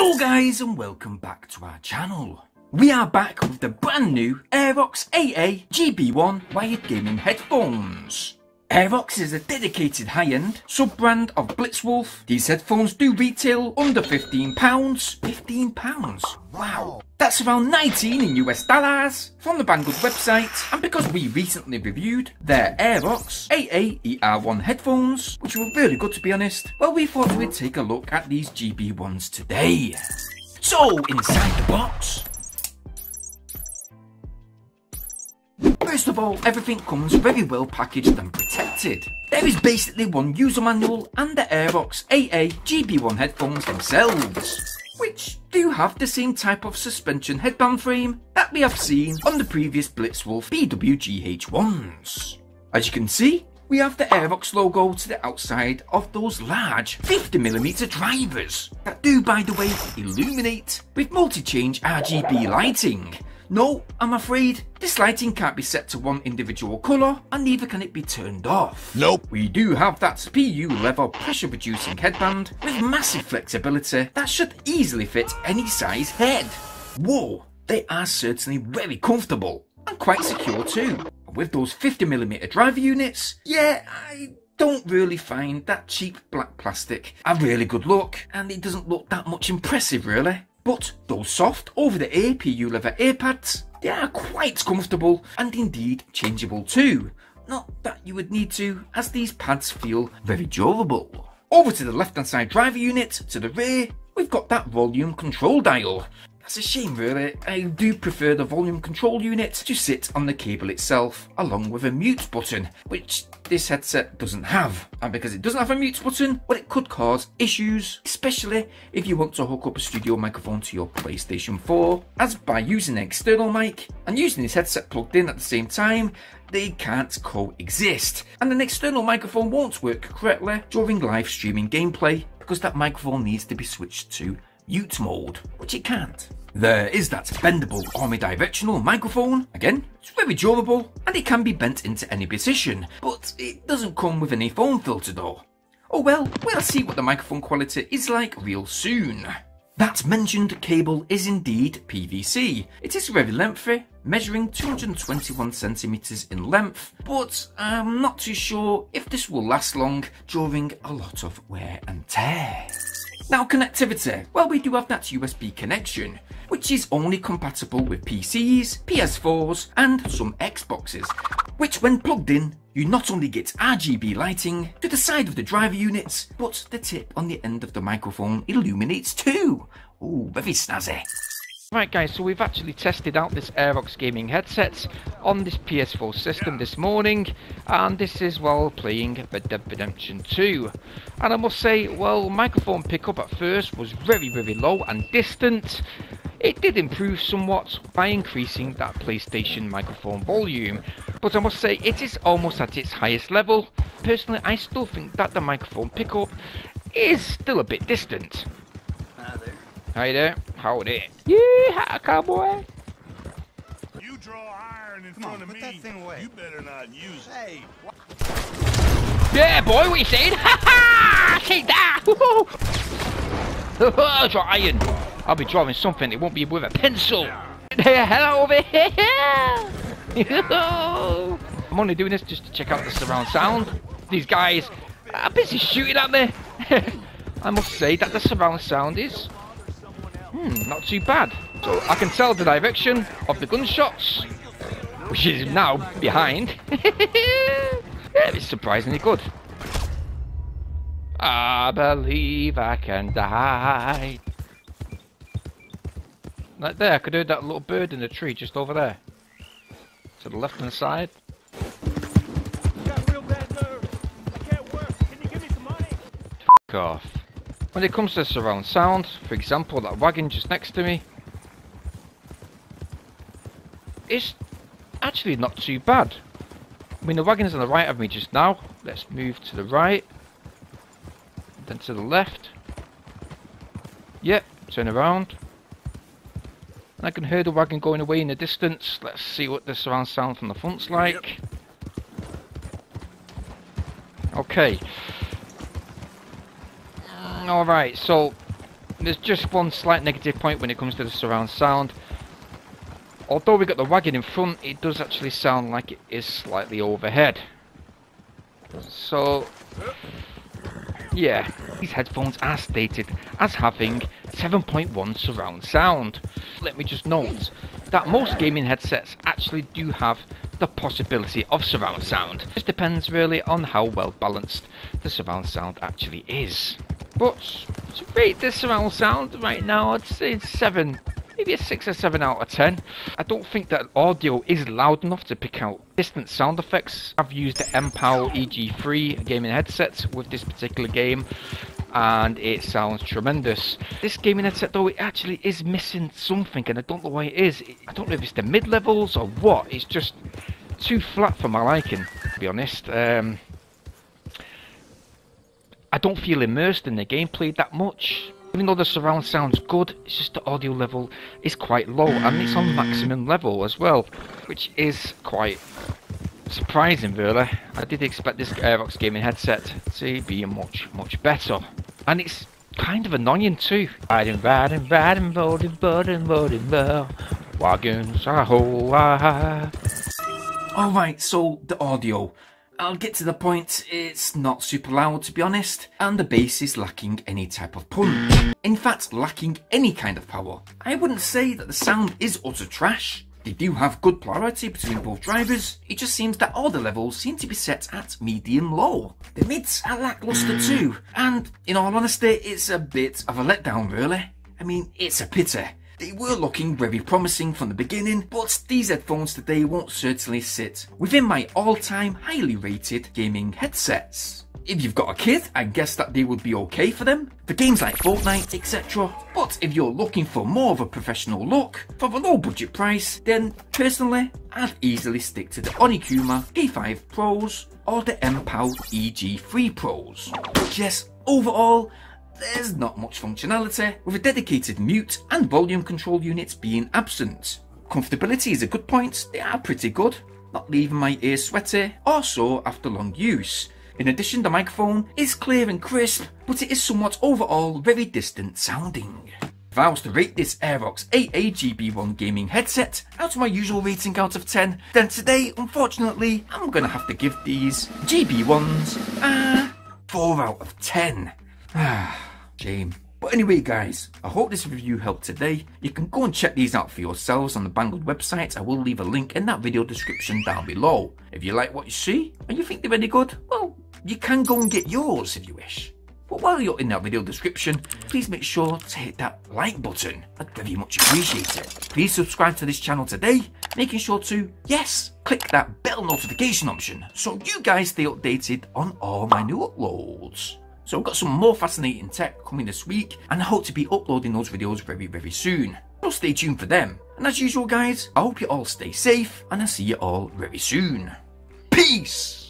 Hello guys and welcome back to our channel. We are back with the brand new AirAux AA-GB1 wired gaming headphones. AirAux is a dedicated high-end sub-brand of Blitzwolf. These headphones do retail under £15. £15? Wow. That's around 19 in US dollars from the Banggood website, and because we recently reviewed their AirAux AA-ER1 headphones, which were really good to be honest, well, we thought we'd take a look at these GB1s today. So, inside the box, first of all, everything comes very well packaged and protected. There is basically one user manual and the AirAux AA-GB1 headphones themselves, which do have the same type of suspension headband frame that we have seen on the previous Blitzwolf BWGH1s. As you can see, we have the AirAux logo to the outside of those large 50mm drivers that do, by the way, illuminate with multi-change RGB lighting. No, I'm afraid this lighting can't be set to one individual colour, and neither can it be turned off. Nope. We do have that PU level pressure reducing headband with massive flexibility that should easily fit any size head. Whoa, they are certainly very comfortable and quite secure too. With those 50mm driver units, yeah, I don't really find that cheap black plastic a really good look, and it doesn't look that much impressive really. But those soft over-the-ear PU leather ear pads, they are quite comfortable and indeed changeable too. Not that you would need to, as these pads feel very durable. Over to the left-hand side driver unit, to the rear, we've got that volume control dial. That's a shame really, I do prefer the volume control unit to sit on the cable itself, along with a mute button, which this headset doesn't have. And because it doesn't have a mute button, well, it could cause issues, especially if you want to hook up a studio microphone to your PlayStation 4, as by using an external mic and using this headset plugged in at the same time, they can't coexist. And an external microphone won't work correctly during live streaming gameplay, because that microphone needs to be switched to mute mode, which it can't. There is that bendable omnidirectional microphone. Again, it's very durable and it can be bent into any position, but it doesn't come with any foam filter though. Oh well, we'll see what the microphone quality is like real soon. That mentioned cable is indeed PVC. It is very lengthy, measuring 221cm in length, but I'm not too sure if this will last long during a lot of wear and tear. Now, connectivity. Well, we do have that USB connection, which is only compatible with PCs, PS4s and some Xboxes, which when plugged in, you not only get RGB lighting to the side of the driver units, but the tip on the end of the microphone illuminates too. Ooh, very snazzy. Right guys, so we've actually tested out this AirAux gaming headset on this PS4 system this morning, and this is while playing Red Dead Redemption 2. And I must say, well, microphone pickup at first was very low and distant. It did improve somewhat by increasing that PlayStation microphone volume, but I must say it is almost at its highest level. Personally, I still think that the microphone pickup is still a bit distant. Hi there. Howdy. Yeah, cowboy. You draw iron in front of me. That thing away. You better not use it. Hey. Yeah, boy, what you saying? Ha ha! Take that! Woohoo! Draw iron. I'll be drawing something. It won't be with a pencil. Hello over here. I'm only doing this just to check out the surround sound. These guys are busy shooting at me. I must say that the surround sound is not too bad. So I can tell the direction of the gunshots, which is now behind. Yeah, it's surprisingly good. I believe I can die. Right there, I could hear that little bird in the tree just over there. To the left hand side. Got real bad nerves. I can't work. Can you give me some money? F off. When it comes to surround sound, for example, that wagon just next to me, it's actually not too bad. I mean, the wagon is on the right of me just now. Let's move to the right, then to the left. Yep, turn around. And I can hear the wagon going away in the distance. Let's see what the surround sound from the front's like. Okay. Alright, so There's just one slight negative point when it comes to the surround sound. Although we got the wagon in front, it does actually sound like it is slightly overhead. So, yeah, these headphones are stated as having 7.1 surround sound. Let me just note that most gaming headsets actually do have the possibility of surround sound. It just depends really on how well balanced the surround sound actually is. But to rate this surround sound right now, I'd say it's 7. Maybe a 6 or 7 out of 10. I don't think that audio is loud enough to pick out distant sound effects. I've used the MPOW EG3 gaming headsets with this particular game, and it sounds tremendous. This gaming headset though, it actually is missing something, and I don't know why it is. I don't know if it's the mid-levels or what. It's just too flat for my liking, to be honest. I don't feel immersed in the gameplay that much. Even though the surround sound's good, it's just the audio level is quite low, and it's on maximum level as well, which is quite surprising really. I did expect this AirAux gaming headset to be much better, and it's kind of annoying too. Riding, wagons, Alright, so the audio. I'll get to the point, it's not super loud to be honest, and the bass is lacking any type of punch. In fact, lacking any kind of power. I wouldn't say that the sound is utter trash. They do have good polarity between both drivers, it just seems that all the levels seem to be set at medium-low. The mids are lackluster too, and in all honesty, it's a bit of a letdown really. I mean, it's a pity. They were looking very promising from the beginning, but these headphones today won't certainly sit within my all-time highly rated gaming headsets. If you've got a kid, I guess that they would be okay for them, for games like Fortnite, etc. But if you're looking for more of a professional look, for a low budget price, then personally, I'd easily stick to the Onikuma A5 Pros or the MPOW EG3 Pros. But yes, overall, there's not much functionality, with a dedicated mute and volume control units being absent. Comfortability is a good point, they are pretty good, not leaving my ears sweaty or sore after long use. In addition, the microphone is clear and crisp, but it is somewhat overall very distant sounding. If I was to rate this AirAux AA-GB1 gaming headset out of my usual rating out of 10, then today, unfortunately, I'm gonna have to give these GB1s a 4 out of 10. Shame. But anyway guys, I hope this review helped today. You can go and check these out for yourselves on the Banggood website. I will leave a link in that video description down below. If you like what you see and you think they're any good, well, you can go and get yours if you wish. But while you're in that video description, please make sure to hit that like button. I'd very much appreciate it. Please subscribe to this channel today, making sure to, yes, click that bell notification option so you guys stay updated on all my new uploads. So I've got some more fascinating tech coming this week, and I hope to be uploading those videos very soon. So stay tuned for them. And as usual guys, I hope you all stay safe, and I'll see you all very soon. Peace!